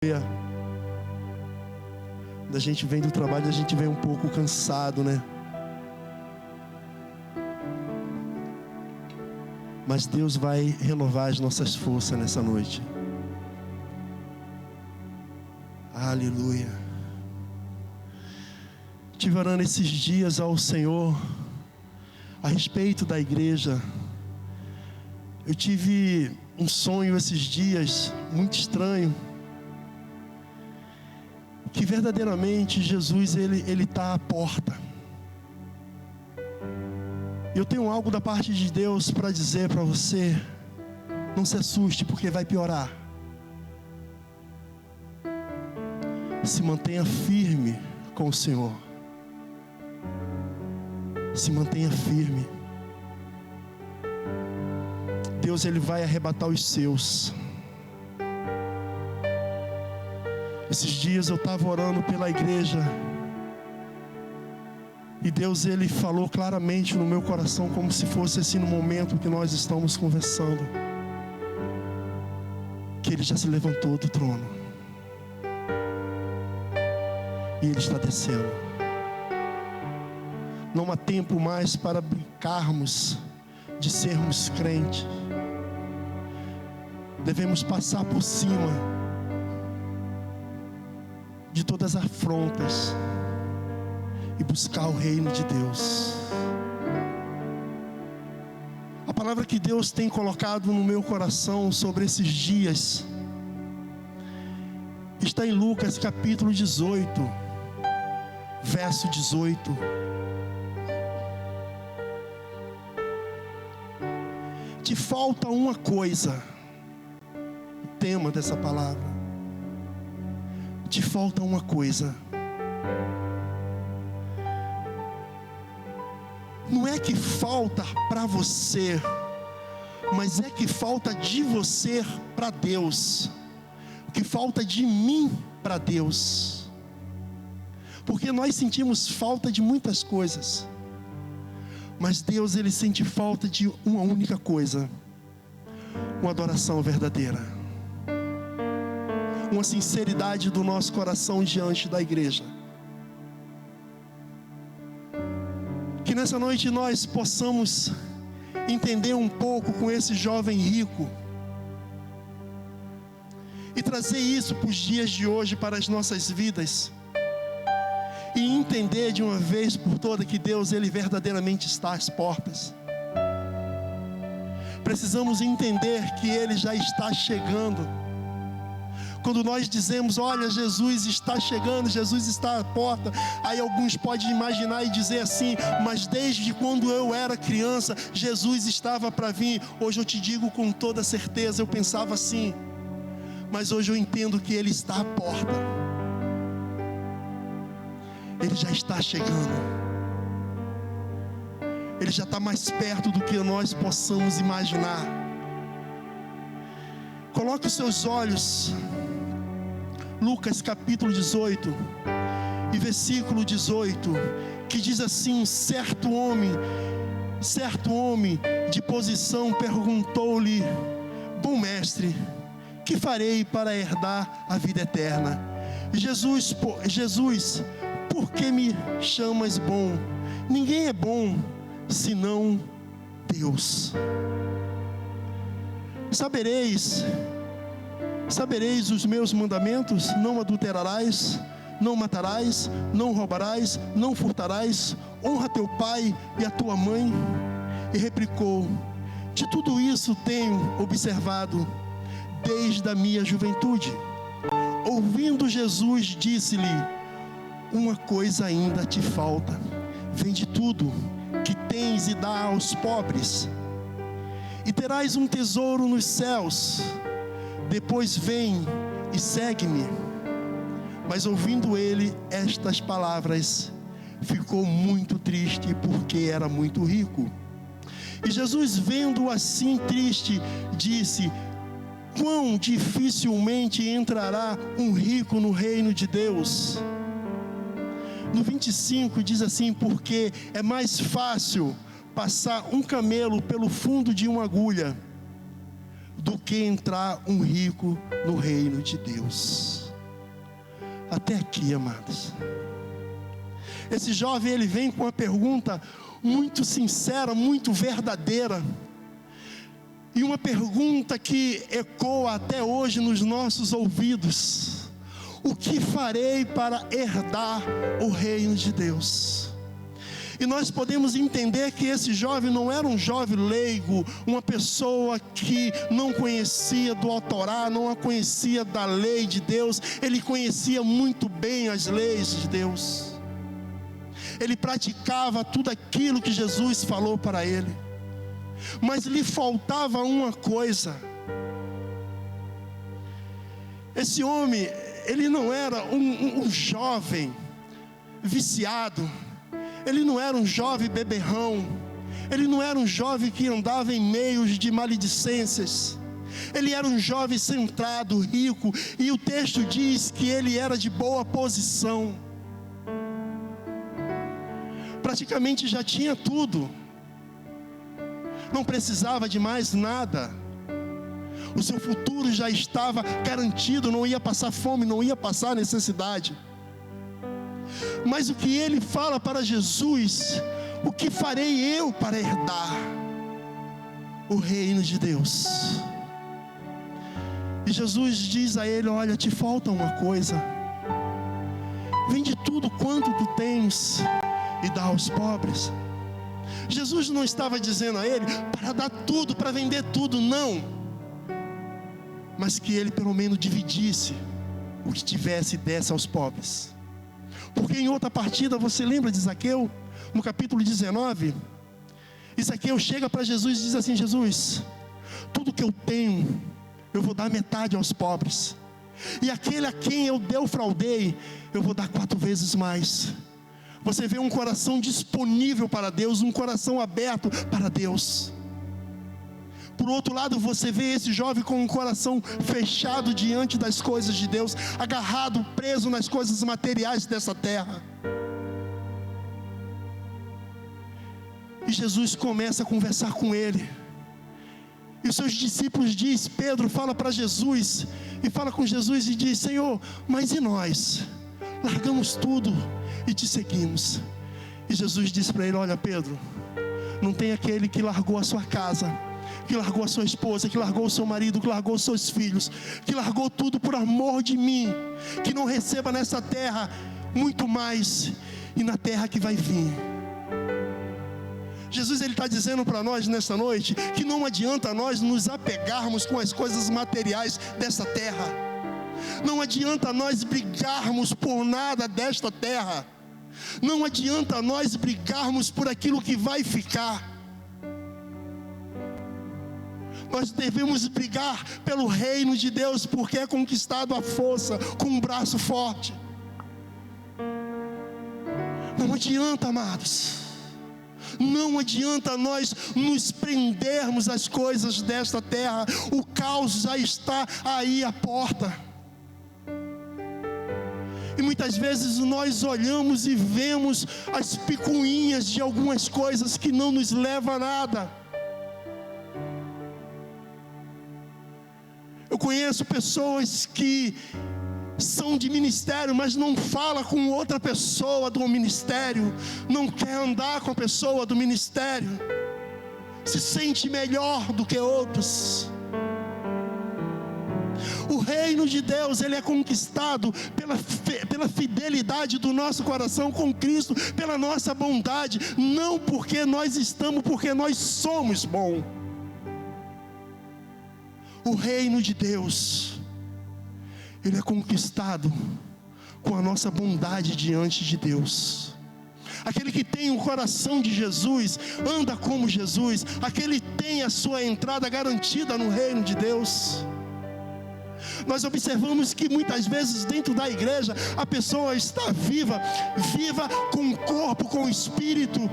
Quando a gente vem do trabalho, a gente vem um pouco cansado, né? Mas Deus vai renovar as nossas forças nessa noite. Aleluia. Estive orando esses dias ao Senhor a respeito da igreja. Eu tive um sonho esses dias muito estranho, que verdadeiramente Jesus ele está à porta. Eu tenho algo da parte de Deus para dizer para você. Não se assuste, porque vai piorar. Se mantenha firme com o Senhor. Se mantenha firme. Deus ele vai arrebatar os seus. Esses dias eu estava orando pela igreja e Deus ele falou claramente no meu coração, como se fosse assim no momento que nós estamos conversando, que Ele já se levantou do trono e Ele está descendo. Não há tempo mais para brincarmos de sermos crentes. Devemos passar por cima de todas as afrontas e buscar o reino de Deus. A palavra que Deus tem colocado no meu coração sobre esses dias está em Lucas capítulo 18, verso 18. Te falta uma coisa. O tema dessa palavra: te falta uma coisa. Não é que falta para você, mas é que falta de você para Deus. O que falta de mim para Deus. Porque nós sentimos falta de muitas coisas, mas Deus ele sente falta de uma única coisa: uma adoração verdadeira, uma sinceridade do nosso coração diante da igreja. Que nessa noite nós possamos entender um pouco com esse jovem rico e trazer isso para os dias de hoje, para as nossas vidas, e entender de uma vez por todas que Deus ele verdadeiramente está às portas. Precisamos entender que Ele já está chegando. Quando nós dizemos, olha, Jesus está chegando, Jesus está à porta, aí alguns podem imaginar e dizer assim, mas desde quando eu era criança, Jesus estava para vir. Hoje eu te digo com toda certeza, eu pensava assim, mas hoje eu entendo que Ele está à porta. Ele já está chegando. Ele já está mais perto do que nós possamos imaginar. Coloque os seus olhos, Lucas capítulo 18 e versículo 18, que diz assim: certo homem de posição perguntou-lhe: bom mestre, que farei para herdar a vida eterna? Jesus, por que me chamas bom? Ninguém é bom senão Deus. Sabereis os meus mandamentos: não adulterarás, não matarás, não roubarás, não furtarás, honra teu pai e a tua mãe. E replicou: de tudo isso tenho observado desde a minha juventude. Ouvindo Jesus, disse-lhe: uma coisa ainda te falta. Vende tudo que tens e dá aos pobres, e terás um tesouro nos céus. Depois vem e segue-me. Mas ouvindo ele estas palavras, ficou muito triste, porque era muito rico. E Jesus, vendo-o assim triste, disse: quão dificilmente entrará um rico no reino de Deus. No 25 diz assim: porque é mais fácil passar um camelo pelo fundo de uma agulha do que entrar um rico no reino de Deus. até aqui, amados. Esse jovem, ele vem com uma pergunta muito sincera, muito verdadeira. E uma pergunta que ecoa até hoje nos nossos ouvidos: o que farei para herdar o reino de Deus? E nós podemos entender que esse jovem não era um jovem leigo, uma pessoa que não conhecia do Altorá, não a conhecia da lei de Deus. Ele conhecia muito bem as leis de Deus. Ele praticava tudo aquilo que Jesus falou para ele. Mas lhe faltava uma coisa. Esse homem, ele não era um jovem viciado. Ele não era um jovem beberrão. Ele não era um jovem que andava em meios de maledicências. Ele era um jovem centrado, rico. E o texto diz que ele era de boa posição. Praticamente já tinha tudo. Não precisava de mais nada. O seu futuro já estava garantido. Não ia passar fome, não ia passar necessidade. Mas o que ele fala para Jesus: o que farei eu para herdar o reino de Deus? E Jesus diz a ele: olha, te falta uma coisa. Vende tudo quanto tu tens e dá aos pobres. Jesus não estava dizendo a ele para dar tudo, para vender tudo, não. Mas que ele pelo menos dividisse o que tivesse e desse aos pobres. Porque em outra partida, você lembra de Zaqueu? No capítulo 19, Zaqueu chega para Jesus e diz assim: Jesus, tudo que eu tenho, eu vou dar metade aos pobres. E aquele a quem eu defraudei, eu vou dar 4 vezes mais. Você vê um coração disponível para Deus, um coração aberto para Deus. Por outro lado, você vê esse jovem com um coração fechado diante das coisas de Deus, agarrado, preso nas coisas materiais dessa terra. E Jesus começa a conversar com ele. E os seus discípulos dizem, Pedro fala para Jesus, e fala com Jesus e diz: Senhor, mas e nós? Largamos tudo e te seguimos. E Jesus disse para ele: olha, Pedro, não tem aquele que largou a sua casa, que largou a sua esposa, que largou o seu marido, que largou os seus filhos, que largou tudo por amor de mim, que não receba nessa terra muito mais, e na terra que vai vir. Jesus, ele está dizendo para nós nessa noite que não adianta nós nos apegarmos com as coisas materiais dessa terra. Não adianta nós brigarmos por nada desta terra. Não adianta nós brigarmos por aquilo que vai ficar. Nós devemos brigar pelo reino de Deus, porque é conquistado à força, com um braço forte. Não adianta, amados. Não adianta nós nos prendermos às coisas desta terra. O caos já está aí à porta. E muitas vezes nós olhamos e vemos as picuinhas de algumas coisas que não nos levam a nada. Eu conheço pessoas que são de ministério, mas não fala com outra pessoa do ministério, não quer andar com a pessoa do ministério, se sente melhor do que outros. O reino de Deus, ele é conquistado pela fidelidade do nosso coração com Cristo, pela nossa bondade, não porque nós estamos, porque nós somos bons. O reino de Deus, ele é conquistado com a nossa bondade diante de Deus. Aquele que tem o coração de Jesus, anda como Jesus, aquele tem a sua entrada garantida no reino de Deus. Nós observamos que muitas vezes dentro da igreja, a pessoa está viva com o corpo, com o espírito,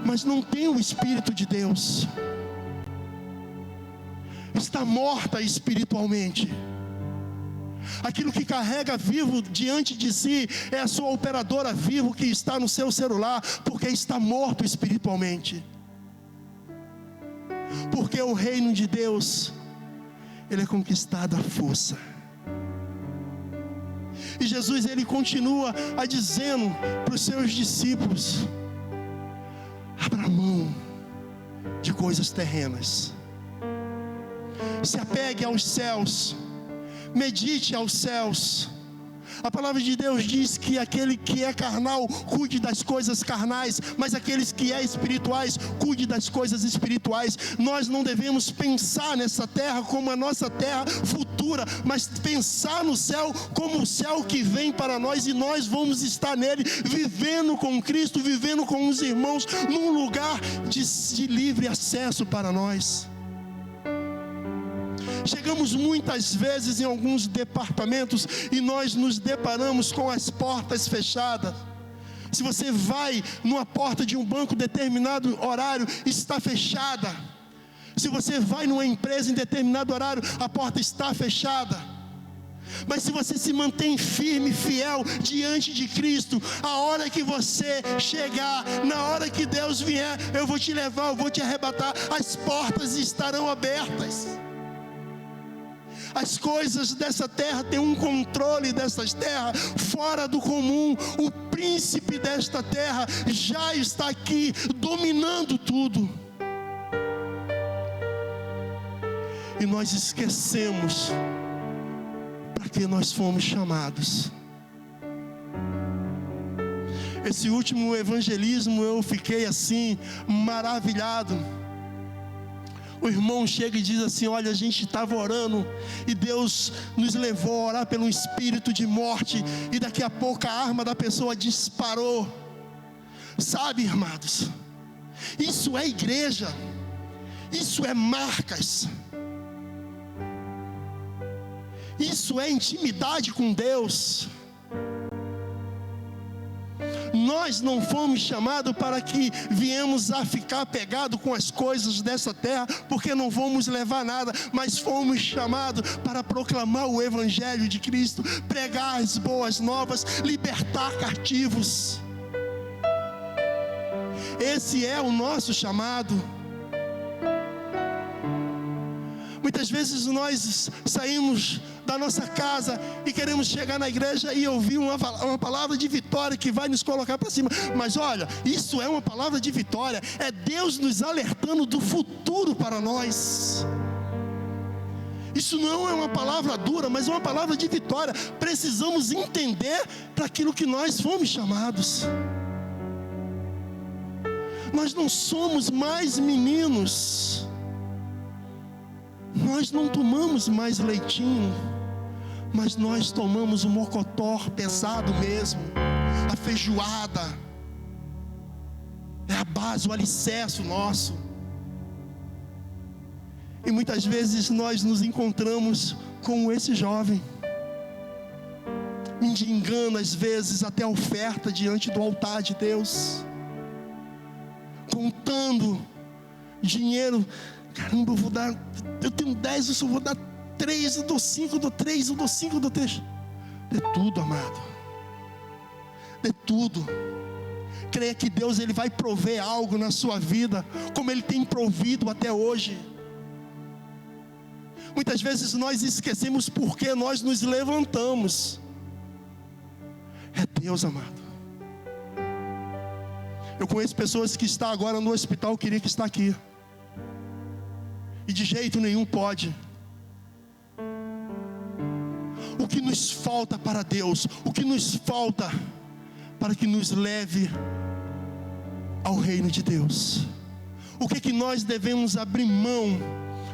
mas não tem o Espírito de Deus. Está morta espiritualmente. Aquilo que carrega vivo diante de si é a sua operadora vivo que está no seu celular, porque está morto espiritualmente. Porque o reino de Deus, ele é conquistado à força. E Jesus, ele continua a dizendo para os seus discípulos: abra mão de coisas terrenas, se apegue aos céus, medite aos céus. A palavra de Deus diz que aquele que é carnal, cuide das coisas carnais, mas aqueles que é espirituais, cuide das coisas espirituais. Nós não devemos pensar nessa terra como a nossa terra futura, mas pensar no céu como o céu que vem para nós, e nós vamos estar nele, vivendo com Cristo, vivendo com os irmãos, num lugar de livre acesso para nós. Chegamos muitas vezes em alguns departamentos e nós nos deparamos com as portas fechadas. Se você vai numa porta de um banco, determinado horário está fechada. Se você vai numa empresa em determinado horário, a porta está fechada. Mas se você se mantém firme, fiel diante de Cristo, a hora que você chegar, na hora que Deus vier, eu vou te levar, eu vou te arrebatar, as portas estarão abertas. As coisas dessa terra têm um controle dessas terras fora do comum. O príncipe desta terra já está aqui dominando tudo. E nós esquecemos para que nós fomos chamados. Esse último evangelismo eu fiquei assim maravilhado. O irmão chega e diz assim: olha, a gente estava orando e Deus nos levou a orar pelo espírito de morte, e daqui a pouco a arma da pessoa disparou. Sabe, irmãos, isso é igreja, isso é marcas, isso é intimidade com Deus. Nós não fomos chamados para que viemos a ficar pegados com as coisas dessa terra, porque não vamos levar nada, mas fomos chamados para proclamar o Evangelho de Cristo, pregar as boas novas, libertar cativos. Esse é o nosso chamado. Muitas vezes nós saímos da nossa casa e queremos chegar na igreja e ouvir uma palavra de vitória que vai nos colocar para cima. Mas olha, isso é uma palavra de vitória, é Deus nos alertando do futuro para nós. Isso não é uma palavra dura, mas é uma palavra de vitória. Precisamos entender para aquilo que nós fomos chamados. Nós não somos mais meninos. Nós não tomamos mais leitinho, mas nós tomamos o mocotó pesado mesmo, a feijoada. É a base, o alicerce nosso. E muitas vezes nós nos encontramos com esse jovem, mendigando às vezes até a oferta diante do altar de Deus, contando dinheiro. Caramba, eu tenho 10, eu só vou dar 3, eu dou 5, eu dou 3, eu dou 5, eu dou 3. Dê tudo, amado. Dê tudo. Creia que Deus ele vai prover algo na sua vida, como Ele tem provido até hoje. Muitas vezes nós esquecemos porque nós nos levantamos. É Deus, amado. Eu conheço pessoas que estão agora no hospital, queria que está aqui. E de jeito nenhum pode. O que nos falta para Deus, o que nos falta para que nos leve ao reino de Deus, o que nós devemos abrir mão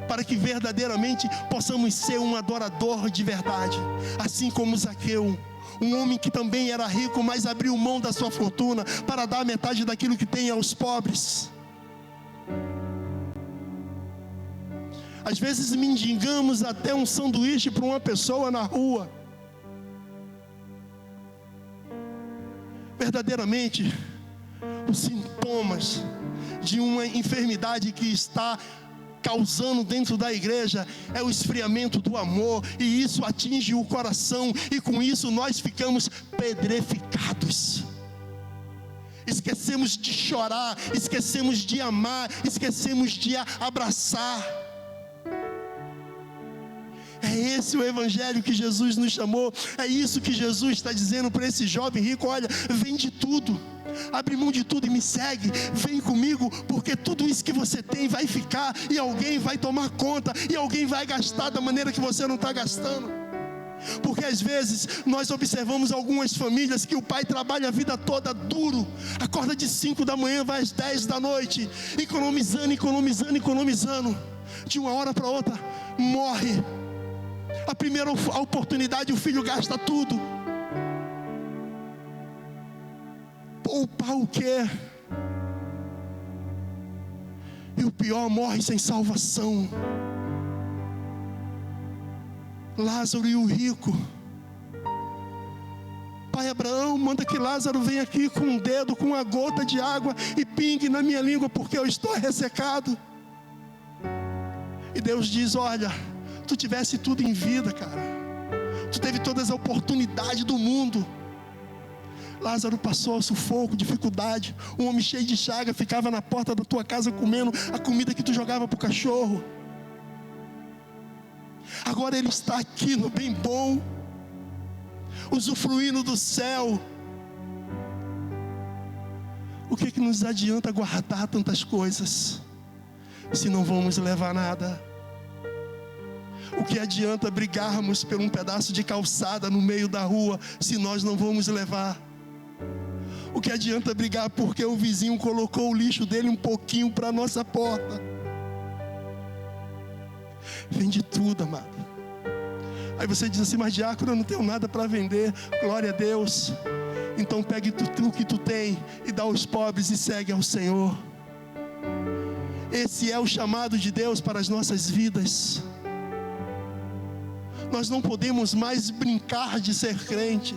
para que verdadeiramente possamos ser um adorador de verdade, assim como Zaqueu, um homem que também era rico, mas abriu mão da sua fortuna para dar metade daquilo que tem aos pobres. Às vezes mendigamos até um sanduíche para uma pessoa na rua. Verdadeiramente, os sintomas de uma enfermidade que está causando dentro da igreja é o esfriamento do amor, e isso atinge o coração, e com isso nós ficamos pedreficados. Esquecemos de chorar, esquecemos de amar, esquecemos de abraçar. É É esse o evangelho que Jesus nos chamou. É isso que Jesus está dizendo para esse jovem rico: olha, vende tudo, abre mão de tudo e me segue, vem comigo, porque tudo isso que você tem vai ficar, e alguém vai tomar conta, e alguém vai gastar da maneira que você não está gastando. Porque às vezes nós observamos algumas famílias que o pai trabalha a vida toda duro, acorda de 5 da manhã, vai às 10 da noite, economizando, de uma hora para outra morre. A primeira oportunidade o filho gasta tudo. Poupar o quê? E o pior, morre sem salvação. Lázaro e o rico. Pai Abraão, manda que Lázaro venha aqui com um dedo, com uma gota de água, e pingue na minha língua, porque eu estou ressecado. E Deus diz: olha, tu tivesse tudo em vida, cara, tu teve todas as oportunidades do mundo. Lázaro passou sufoco, dificuldade. Um homem cheio de chaga ficava na porta da tua casa comendo a comida que tu jogava para o cachorro. Agora ele está aqui no bem bom, usufruindo do céu. O que nos adianta guardar tantas coisas se não vamos levar nada? O que adianta brigarmos por um pedaço de calçada no meio da rua se nós não vamos levar? O que adianta brigar porque o vizinho colocou o lixo dele um pouquinho para a nossa porta? Vende tudo, amado. Aí você diz assim: mas diácono, eu não tenho nada para vender. Glória a Deus. Então pegue tudo que tu tem e dá aos pobres e segue ao Senhor. Esse é o chamado de Deus para as nossas vidas. Nós não podemos mais brincar de ser crente.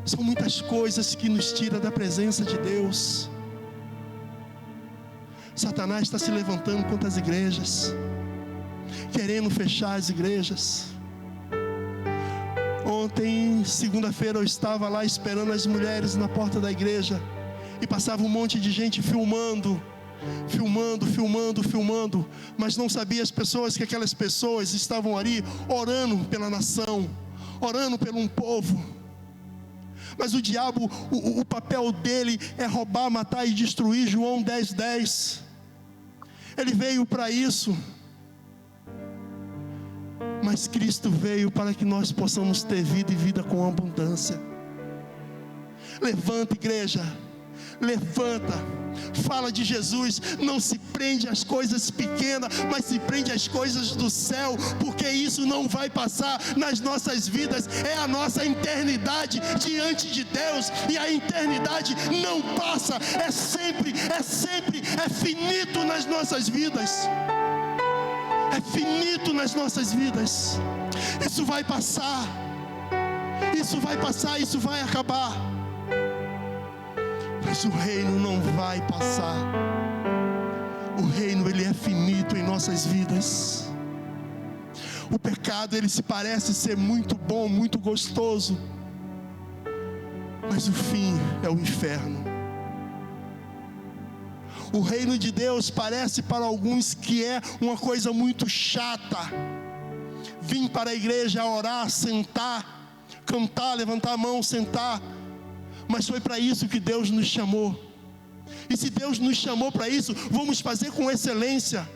São muitas coisas que nos tiram da presença de Deus. Satanás está se levantando contra as igrejas, querendo fechar as igrejas. Ontem, segunda-feira, eu estava lá esperando as mulheres na porta da igreja, e passava um monte de gente filmando, mas não sabia as pessoas que aquelas pessoas estavam ali orando pela nação, orando por um povo. Mas o diabo, o papel dele é roubar, matar e destruir. João 10:10. Ele veio para isso. Mas Cristo veio para que nós possamos ter vida e vida com abundância. Levanta, igreja. Levanta. Fala de Jesus. Não se prende às coisas pequenas, mas se prende às coisas do céu, porque isso não vai passar nas nossas vidas. É a nossa eternidade diante de Deus, e a eternidade não passa. É finito nas nossas vidas. É finito nas nossas vidas. Isso vai passar. Isso vai acabar. Mas o reino não vai passar. O reino, ele é finito em nossas vidas. O pecado, ele se parece ser muito bom, muito gostoso, mas o fim é o inferno. O reino de Deus parece para alguns que é uma coisa muito chata. Vim para a igreja orar, sentar, cantar, levantar a mão, sentar. Mas foi para isso que Deus nos chamou. E se Deus nos chamou para isso, vamos fazer com excelência.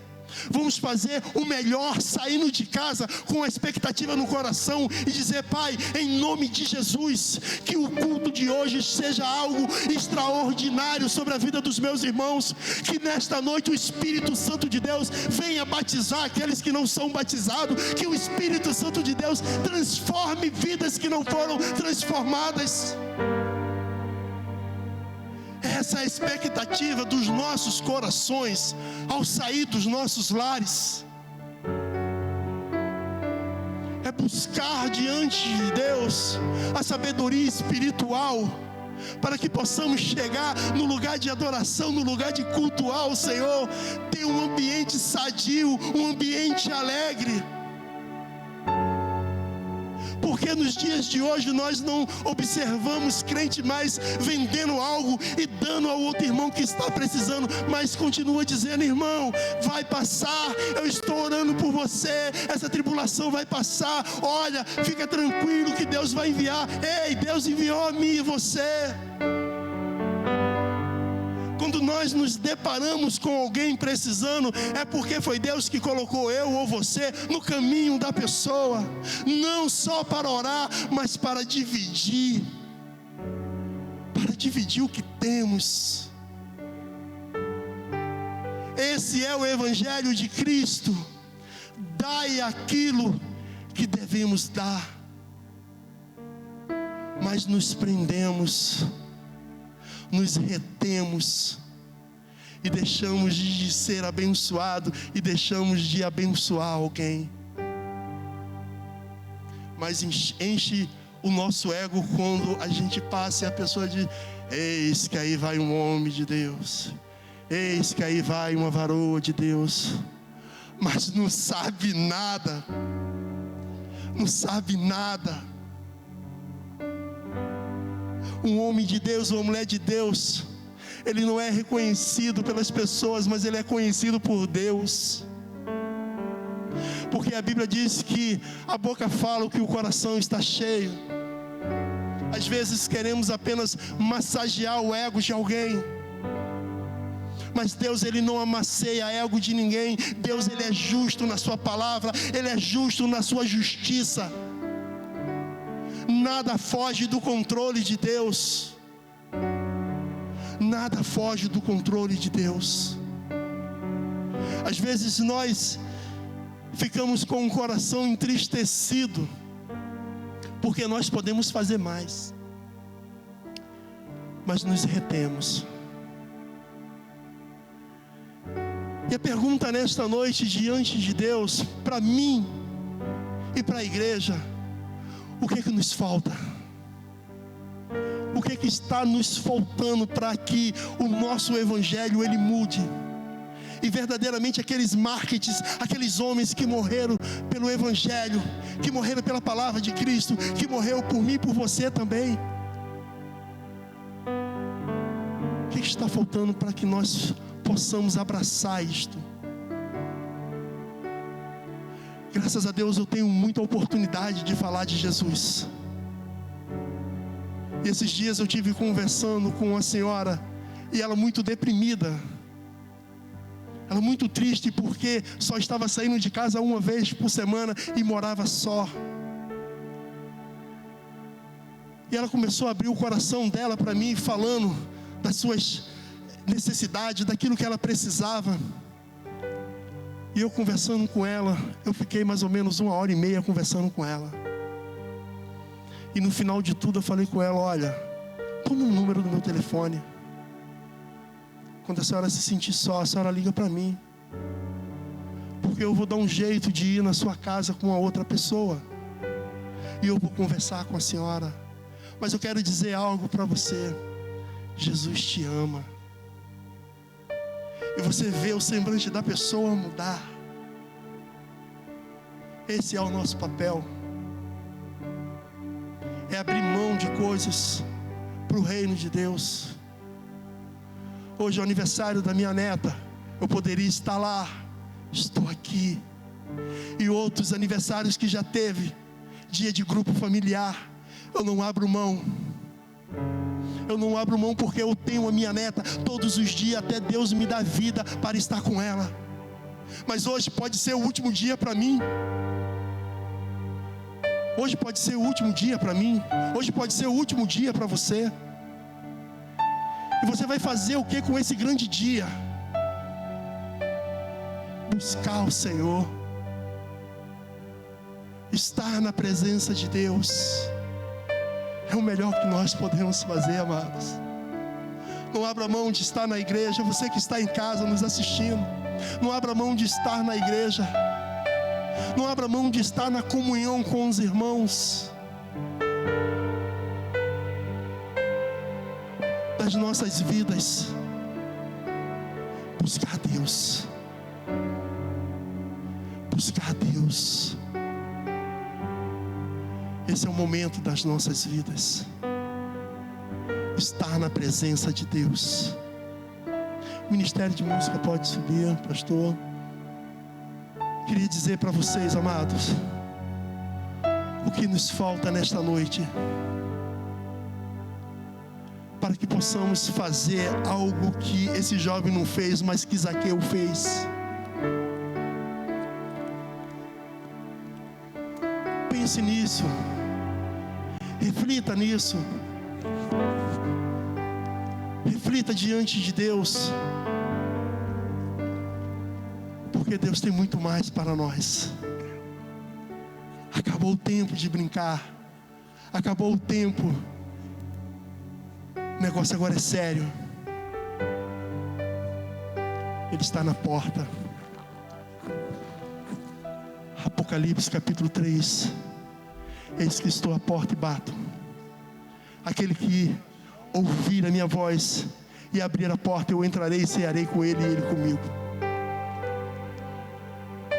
Vamos fazer o melhor, saindo de casa com a expectativa no coração e dizer: Pai, em nome de Jesus, que o culto de hoje seja algo extraordinário sobre a vida dos meus irmãos. Que nesta noite o Espírito Santo de Deus venha batizar aqueles que não são batizados. Que o Espírito Santo de Deus transforme vidas que não foram transformadas. Essa é a expectativa dos nossos corações ao sair dos nossos lares. É buscar diante de Deus a sabedoria espiritual, para que possamos chegar no lugar de adoração, no lugar de cultuar o Senhor, ter um ambiente sadio, um ambiente alegre. Porque nos dias de hoje nós não observamos crente mais vendendo algo e dando ao outro irmão que está precisando, mas continua dizendo: irmão, vai passar, eu estou orando por você, essa tribulação vai passar, olha, fica tranquilo que Deus vai enviar. Ei, Deus enviou a mim e você. Quando nós nos deparamos com alguém precisando, é porque foi Deus que colocou eu ou você no caminho da pessoa, não só para orar, mas para dividir o que temos. Esse é o Evangelho de Cristo. Dai aquilo que devemos dar, mas nos prendemos, nos retemos e deixamos de ser abençoado e deixamos de abençoar alguém. Mas enche o nosso ego quando a gente passa e a pessoa diz: eis que aí vai um homem de Deus, eis que aí vai uma varoa de Deus, mas não sabe nada, não sabe nada. Um homem de Deus, uma mulher de Deus, ele não é reconhecido pelas pessoas, mas ele é conhecido por Deus. Porque a Bíblia diz que a boca fala o que o coração está cheio. Às vezes queremos apenas massagear o ego de alguém, mas Deus, ele não amasseia ego de ninguém. Deus, ele é justo na sua palavra, ele é justo na sua justiça. Nada foge do controle de Deus. Nada foge do controle de Deus. Às vezes nós ficamos com o coração entristecido, porque nós podemos fazer mais, mas nos retemos. E a pergunta nesta noite diante de Deus, para mim e para a igreja: o que é que nos falta? O que é que está nos faltando para que o nosso evangelho ele mude? E verdadeiramente aqueles mártires, aqueles homens que morreram pelo evangelho, que morreram pela palavra de Cristo, que morreu por mim e por você também. O que está faltando para que nós possamos abraçar isto? Graças a Deus eu tenho muita oportunidade de falar de Jesus. E esses dias eu tive conversando com uma senhora, e ela muito deprimida, ela muito triste, porque só estava saindo de casa uma vez por semana e morava só. E ela começou a abrir o coração dela para mim, falando das suas necessidades, daquilo que ela precisava. E eu conversando com ela, eu fiquei mais ou menos 1h30 conversando com ela. E no final de tudo eu falei com ela: olha, toma o número do meu telefone. Quando a senhora se sentir só, a senhora liga para mim, porque eu vou dar um jeito de ir na sua casa com a outra pessoa, e eu vou conversar com a senhora. Mas eu quero dizer algo para você: Jesus te ama. E você vê o semblante da pessoa mudar. Esse é o nosso papel. É abrir mão de coisas para o reino de Deus. Hoje é o aniversário da minha neta. Eu poderia estar lá. Estou aqui. E outros aniversários que já teve, dia de grupo familiar, eu não abro mão. Eu não abro mão porque eu tenho a minha neta todos os dias, até Deus me dá vida para estar com ela. Mas hoje pode ser o último dia para mim. Hoje pode ser o último dia para mim. Hoje pode ser o último dia para você. E você vai fazer o que com esse grande dia? Buscar o Senhor, estar na presença de Deus. É o melhor que nós podemos fazer, amados. Não abra mão de estar na igreja. Você que está em casa nos assistindo, não abra mão de estar na igreja. Não abra mão de estar na comunhão com os irmãos. Das nossas vidas, buscar Deus. Buscar Deus. Esse é o momento das nossas vidas. Estar na presença de Deus. O Ministério de Música pode subir, pastor. Queria dizer para vocês, amados, o que nos falta nesta noite, para que possamos fazer algo que esse jovem não fez, mas que Zaqueu fez. Pense nisso, reflita nisso, reflita diante de Deus, porque Deus tem muito mais para nós. Acabou o tempo de brincar, acabou o tempo. O negócio agora é sério. Ele está na porta. Apocalipse capítulo 3. Eis que estou à porta e bato. Aquele que ouvir a minha voz e abrir a porta, eu entrarei e cearei com ele e ele comigo.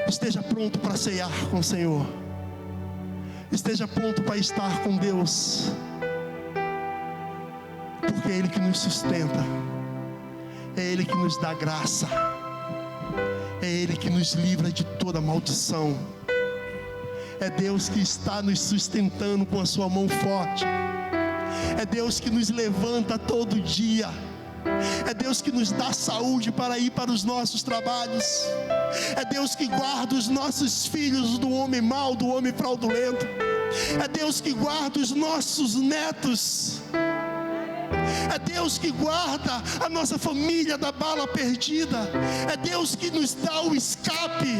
Esteja pronto para ceiar com o Senhor. Esteja pronto para estar com Deus. Porque é Ele que nos sustenta, é Ele que nos dá graça, é Ele que nos livra de toda maldição. É Deus que está nos sustentando com a sua mão forte. É Deus que nos levanta todo dia. É Deus que nos dá saúde para ir para os nossos trabalhos. É Deus que guarda os nossos filhos do homem mau, do homem fraudulento. É Deus que guarda os nossos netos. É Deus que guarda a nossa família da bala perdida. É Deus que nos dá o escape.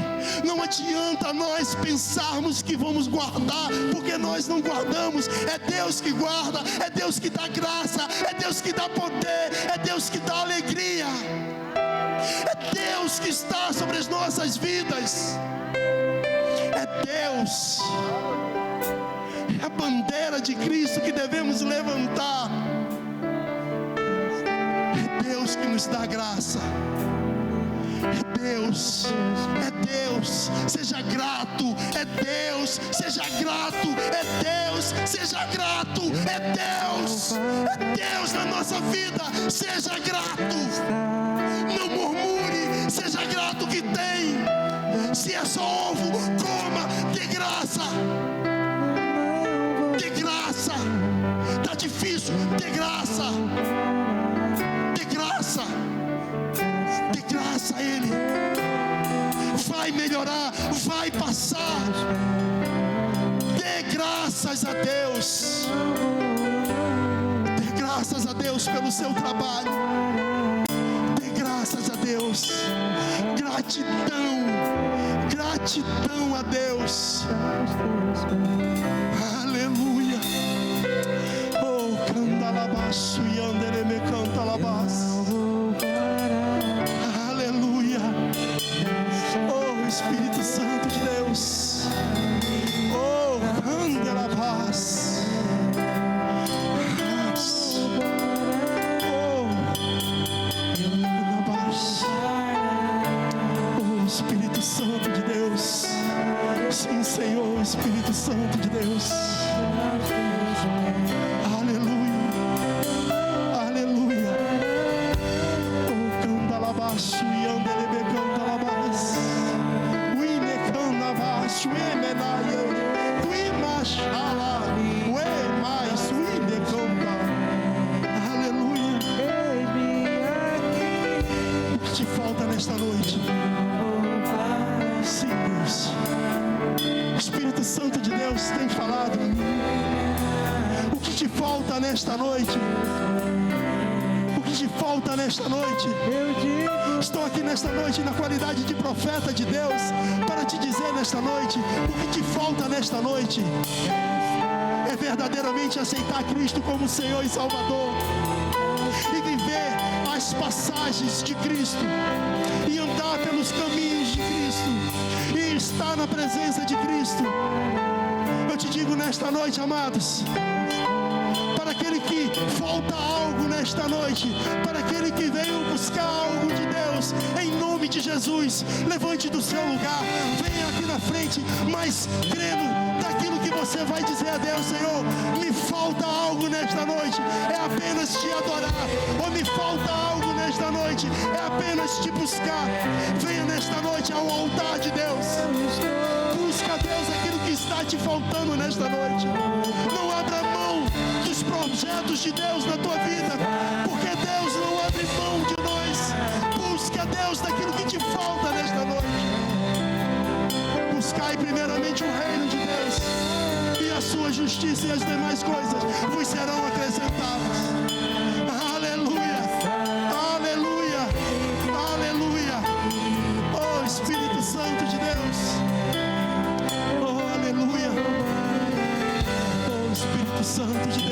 Não adianta nós pensarmos que vamos guardar, porque nós não guardamos. É Deus que guarda, é Deus que dá graça, é Deus que dá poder, é Deus que dá alegria. É Deus que está sobre as nossas vidas. É Deus. É a bandeira de Cristo que devemos levantar. Deus que nos dá graça. É Deus, é Deus, seja grato. É Deus, seja grato. É Deus, seja grato. É Deus na nossa vida. Seja grato. Não murmure, seja grato que tem. Se é só ovo, coma, dê graça. Dê graça. Está difícil, dê graça. Dê graça a Ele. Vai melhorar, vai passar. Dê graças a Deus. Dê graças a Deus pelo seu trabalho. Dê graças a Deus. Gratidão, gratidão a Deus. Aleluia. Oh, candalabaço e andereme cantalabaço. Espírito Santo de Deus, oh, anda na paz, oh, na paz, oh, Espírito Santo de Deus, sim, Senhor, Espírito Santo de Deus, aleluia, aleluia, oh, canta lá baixo e anda lebe canta lá baixo. Aleluia. O que te falta nesta noite? Sim, Deus. O Espírito Santo de Deus tem falado. O que te falta nesta noite? O que te falta nesta noite? Estou aqui nesta noite na qualidade de profeta de Deus para te dizer nesta noite, o que te falta nesta noite é verdadeiramente aceitar Cristo como Senhor e Salvador e viver as passagens de Cristo e andar pelos caminhos de Cristo e estar na presença de Cristo. Eu te digo nesta noite, amados, para aquele que falta algo nesta noite, para aquele que veio buscar algo de Deus, em nome de Jesus, levante do seu lugar, venha aqui na frente, mas crendo naquilo que você vai dizer a Deus: Senhor, me falta algo nesta noite, é apenas te adorar. Ou me falta algo nesta noite, é apenas te buscar. Venha nesta noite ao altar de Deus. Busca a Deus aquilo que está te faltando nesta noite. Não abra mão dos projetos de Deus na tua vida, porque Deus não abre mão de nós. Busca a Deus daquilo que te falta nesta noite. Buscai primeiramente o reino de Deus e a sua justiça, e as demais coisas vos serão acrescentadas. Aleluia, aleluia, aleluia. Oh Espírito Santo de Deus, oh aleluia, oh Espírito Santo de Deus.